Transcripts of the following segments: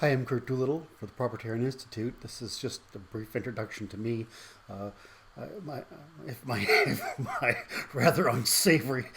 Hi, I'm Curt Doolittle for the Propertarian Institute. This is just a brief introduction to me. Uh, my, if my rather unsavory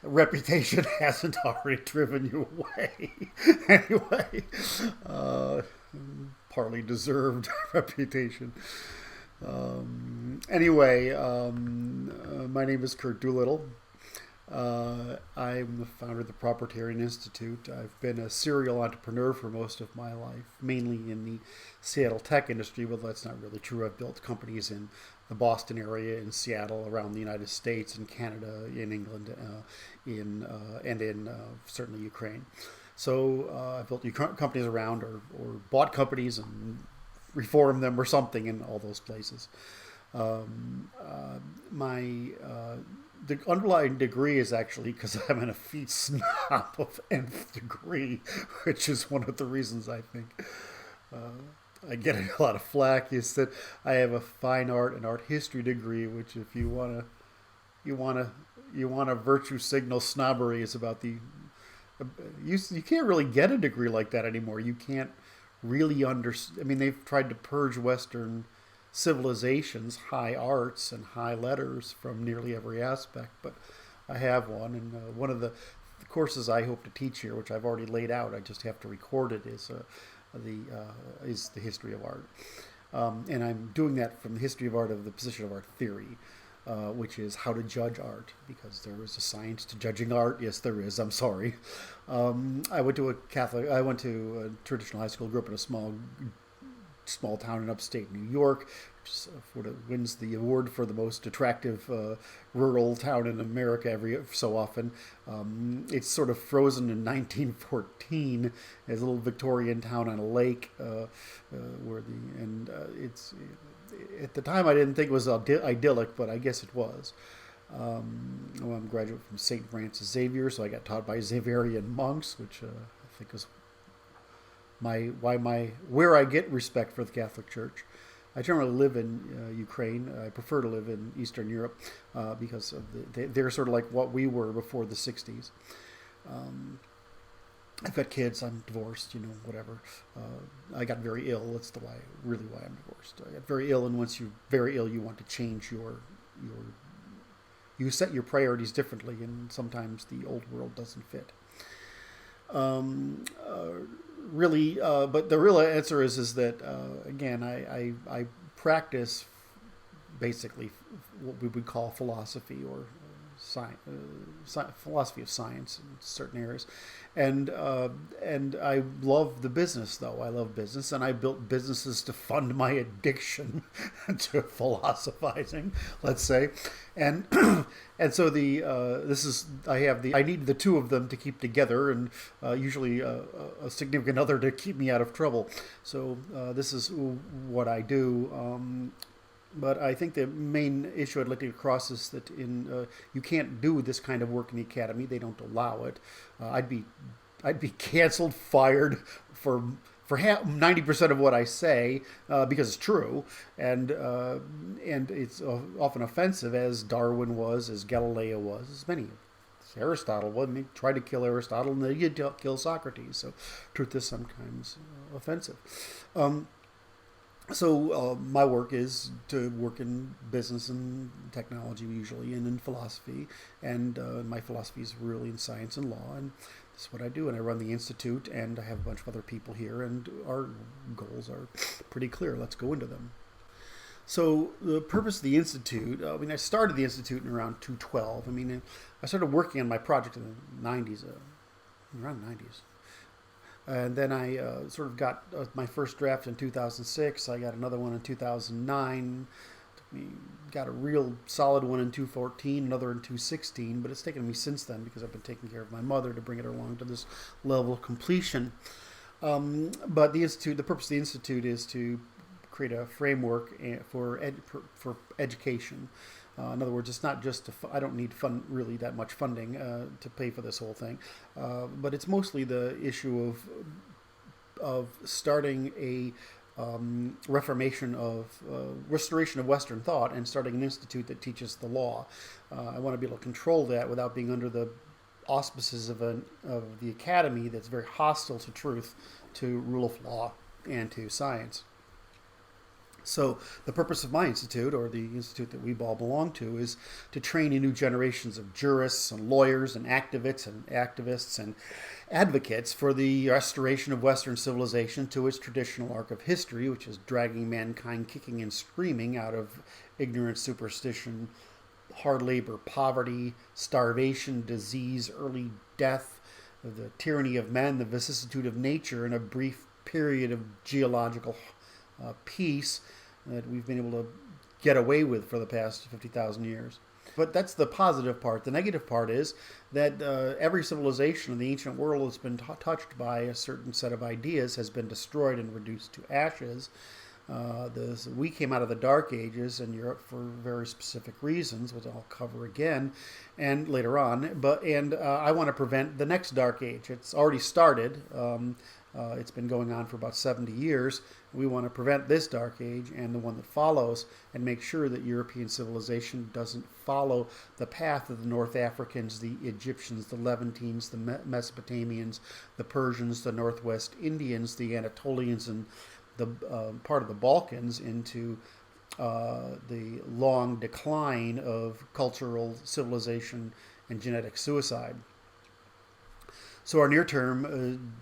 reputation hasn't already driven you away, anyway, uh, partly deserved reputation. My name is Curt Doolittle. I'm the founder of the Propertarian Institute. I've been a serial entrepreneur for most of my life, mainly in the Seattle tech industry, but that's not really true. I've built companies in the Boston area, in Seattle, around the United States, in Canada, in England, and in certainly Ukraine. So I built companies around, or bought companies and reformed them or something in all those places. My The underlying degree is actually because I'm an effete snob of nth degree, which is one of the reasons I think I get a lot of flack. Is that I have a fine art and art history degree, which if you wanna you want to virtue signal snobbery is about the you can't really get a degree like that anymore. You can't really understand. I mean, they've tried to purge Western civilization's high arts and high letters from nearly every aspect, but I have one, and one of the courses I hope to teach here, which I've already laid out, I just have to record it, is the history of art, and I'm doing that from the history of art of the position of art theory, which is how to judge art, because there is a science to judging art. Yes, there is. I'm sorry. I went to a traditional high school, grew up in a small town in upstate New York, which wins the award for the most attractive rural town in America every so often. It's sort of frozen in 1914 as a little Victorian town on a lake, it's at the time I didn't think it was idyllic, but I guess it was. Well, I'm a graduate from St. Francis Xavier, so I got taught by Xaverian monks, which I think is my where I get respect for the Catholic Church. I generally live in Ukraine. I prefer to live in Eastern Europe because of they're sort of like what we were before the '60s. Um, I've got kids. I'm divorced. Whatever. I got very ill. That's really why I'm divorced. I got very ill, and once you're very ill, you want to change your you set your priorities differently, and sometimes the old world doesn't fit. Um, uh, but the real answer is that again, I practice basically what we would call philosophy or philosophy of science in certain areas, and uh, and I love the business though. I love business, and I built businesses to fund my addiction to philosophizing, let's say, and and so the this is I need the two of them to keep together, and usually a significant other to keep me out of trouble. So this is what I do. But I think the main issue I'd like to get across is that you can't do this kind of work in the academy. They don't allow it. I'd be canceled, fired for 90% of what I say because it's true, and it's often offensive, as Darwin was, as Galileo was, as many. Aristotle wasn't. He tried to kill Aristotle, and then he did kill Socrates. So truth is sometimes offensive. Um, my work is to work in business and technology usually, and in philosophy. And my philosophy is really in science and law, and that's what I do. And I run the institute, and I have a bunch of other people here, and our goals are pretty clear. Let's go into them. So the purpose of the institute. I started the institute in around 2012. I started working on my project in the '90s, around the '90s. And then I sort of got my first draft in 2006. I got another one in 2009. We got a real solid one in 2014, another in 2016. But it's taken me since then, because I've been taking care of my mother, to bring it along to this level of completion. But the purpose of the institute is to create a framework for education. In other words, it's not just I don't need really that much funding to pay for this whole thing, but it's mostly the issue of starting a reformation of restoration of Western thought, and starting an institute that teaches the law. I want to be able to control that without being under the auspices of the academy that's very hostile to truth to rule of law and to science. So the purpose of my institute, or the institute that we all belong to, is to train new generations of jurists and lawyers and activists and advocates for the restoration of Western civilization to its traditional arc of history, which is dragging mankind kicking and screaming out of ignorance, superstition, hard labor, poverty, starvation, disease, early death, the tyranny of men, the vicissitude of nature, and a brief period of geological peace that we've been able to get away with for the past 50,000 years. But that's the positive part. The negative part is that every civilization in the ancient world that's been touched by a certain set of ideas has been destroyed and reduced to ashes. We came out of the Dark Ages in Europe for very specific reasons, which I'll cover again and later on. I want to prevent the next Dark Age. It's already started. It's been going on for about 70 years. We want to prevent this Dark Age and the one that follows, and make sure that European civilization doesn't follow the path of the North Africans, the Egyptians, the Levantines, the Mesopotamians, the Persians, the Northwest Indians, the Anatolians, and the part of the Balkans into the long decline of cultural civilization and genetic suicide. So our near-term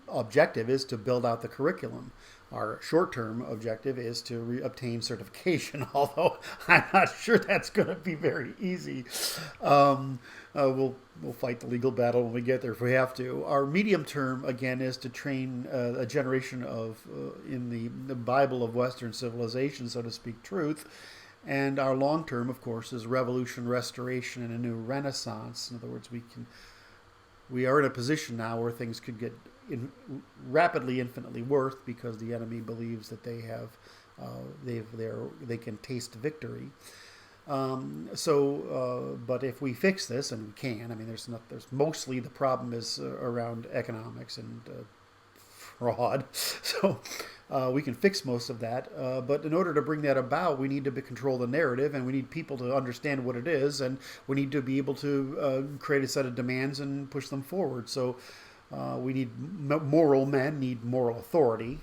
objective is to build out the curriculum. Our short-term objective is to obtain certification, although I'm not sure that's going to be very easy. We'll fight the legal battle when we get there if we have to. Our medium-term, again, is to train a generation of, in the Bible of Western civilization, so to speak, truth. And our long-term, of course, is revolution, restoration, and a new renaissance. In other words, we are in a position now where things could get rapidly, infinitely worse because the enemy believes that they can taste victory. But if we fix this, and we can, I mean, there's mostly the problem is around economics and fraud. So we can fix most of that. But in order to bring that about, we need to control the narrative, and we need people to understand what it is, and we need to be able to create a set of demands and push them forward. So we need moral men, need moral authority.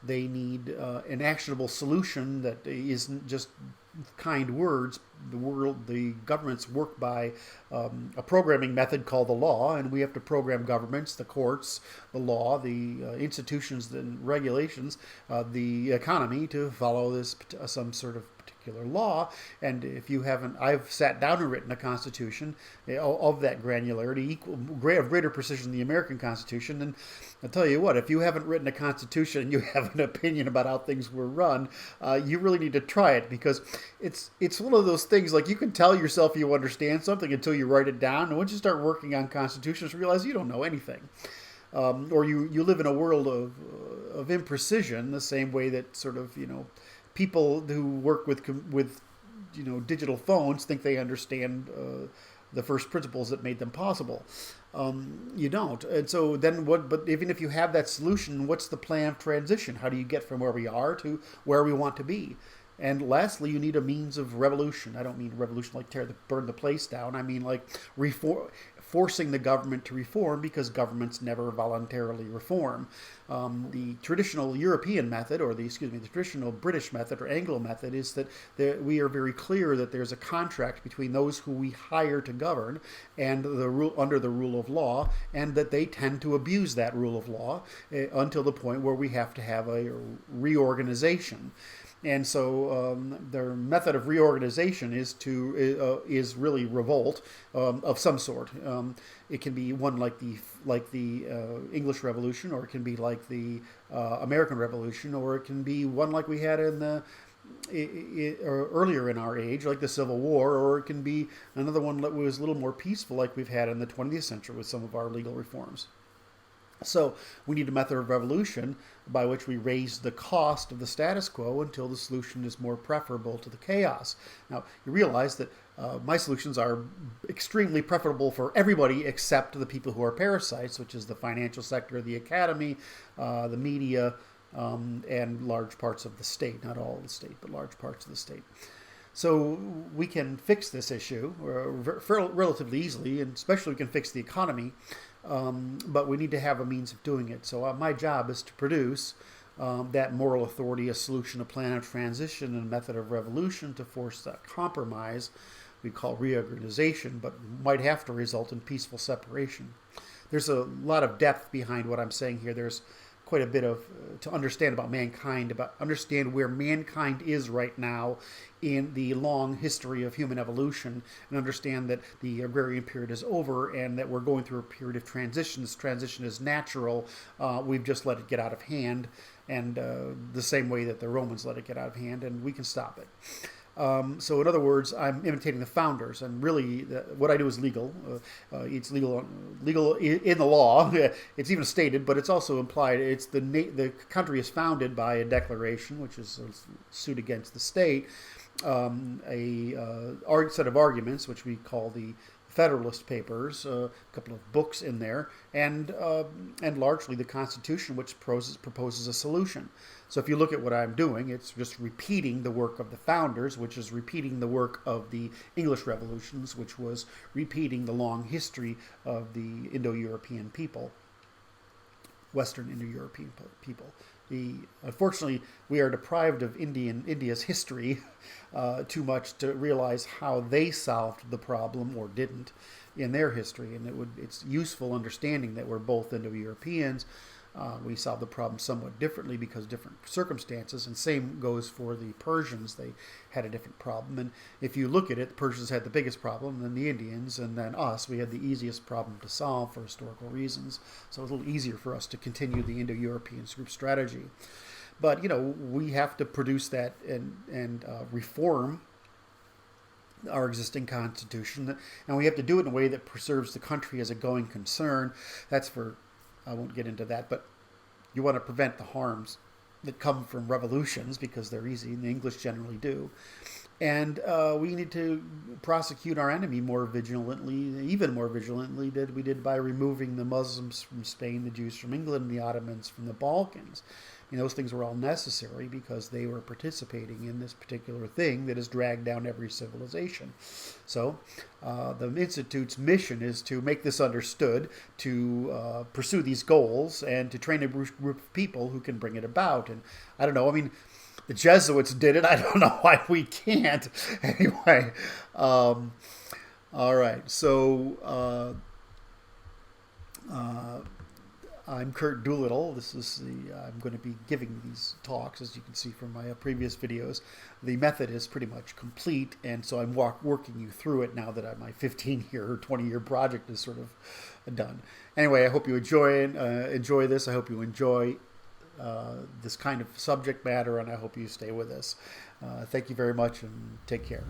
They need an actionable solution that isn't just kind words. The governments work by a programming method called the law, and we have to program governments, the courts, the law, the institutions and regulations, the economy to follow this some sort of particular law. And if you haven't, I've sat down and written a constitution of that granularity, of greater precision than the American Constitution. And I'll tell you what, if you haven't written a constitution and you have an opinion about how things were run, you really need to try it, because it's one of those things, like, you can tell yourself you understand something until you write it down, and once you start working on constitutions, you realize you don't know anything. Or you live in a world of imprecision, the same way that sort of, people who work with digital phones think they understand the first principles that made them possible. You don't. And so then what, but even if you have that solution, what's the plan of transition? How do you get from where we are to where we want to be? And lastly, you need a means of revolution. I don't mean revolution like burn the place down. I mean like forcing the government to reform, because governments never voluntarily reform. The traditional European method, or the traditional British method or Anglo method, is that we are very clear that there's a contract between those who we hire to govern and under the rule of law, and that they tend to abuse that rule of law until the point where we have to have a reorganization. And so their method of reorganization is really revolt of some sort. It can be one like the English Revolution, or it can be like the American Revolution, or it can be one like we had or earlier in our age, like the Civil War, or it can be another one that was a little more peaceful, like we've had in the 20th century with some of our legal reforms. So we need a method of revolution by which we raise the cost of the status quo until the solution is more preferable to the chaos. Now, you realize that my solutions are extremely preferable for everybody except the people who are parasites, which is the financial sector, the academy, the media, and large parts of the state. Not all of the state, but large parts of the state. So we can fix this issue relatively easily, and especially we can fix the economy but we need to have a means of doing it. So my job is to produce that moral authority, a solution, a plan of transition, and a method of revolution to force that compromise we call reorganization, but might have to result in peaceful separation. There's a lot of depth behind what I'm saying here. There's quite a bit of to understand about mankind, about understand where mankind is right now in the long history of human evolution, and understand that the agrarian period is over and that we're going through a period of transition. This transition is natural. We've just let it get out of hand, and the same way that the Romans let it get out of hand, and we can stop it. So in other words, I'm imitating the founders, and really what I do is legal. It's legal in the law. It's even stated, but it's also implied. It's the country is founded by a declaration, which is a suit against the state, a set of arguments, which we call the Federalist Papers, a couple of books in there, and largely the Constitution, which proposes a solution. So if you look at what I'm doing, it's just repeating the work of the founders, which is repeating the work of the English revolutions, which was repeating the long history of the Indo-European people, Western Indo-European people. Unfortunately, we are deprived of India's history too much to realize how they solved the problem or didn't in their history. And it's useful understanding that we're both Indo-Europeans. We solved the problem somewhat differently because different circumstances, and same goes for the Persians. They had a different problem, and if you look at it, the Persians had the biggest problem, then the Indians, and then us. We had the easiest problem to solve for historical reasons, so it's a little easier for us to continue the Indo-European group strategy. But we have to produce that and reform our existing constitution, and we have to do it in a way that preserves the country as a going concern. I won't get into that, but you want to prevent the harms that come from revolutions because they're easy, and the English generally do. And we need to prosecute our enemy more vigilantly, even more vigilantly than we did by removing the Muslims from Spain, the Jews from England, the Ottomans from the Balkans. Those things were all necessary because they were participating in this particular thing that has dragged down every civilization. So the Institute's mission is to make this understood, to pursue these goals, and to train a group of people who can bring it about. And I don't know, the Jesuits did it. I don't know why we can't. Anyway, all right. So I'm Curt Doolittle. I'm going to be giving these talks, as you can see from my previous videos. The method is pretty much complete, and so I'm working you through it now that my 15-year or 20-year project is sort of done. Anyway, I hope you enjoy this. I hope you enjoy this kind of subject matter, and I hope you stay with us. Thank you very much, and take care.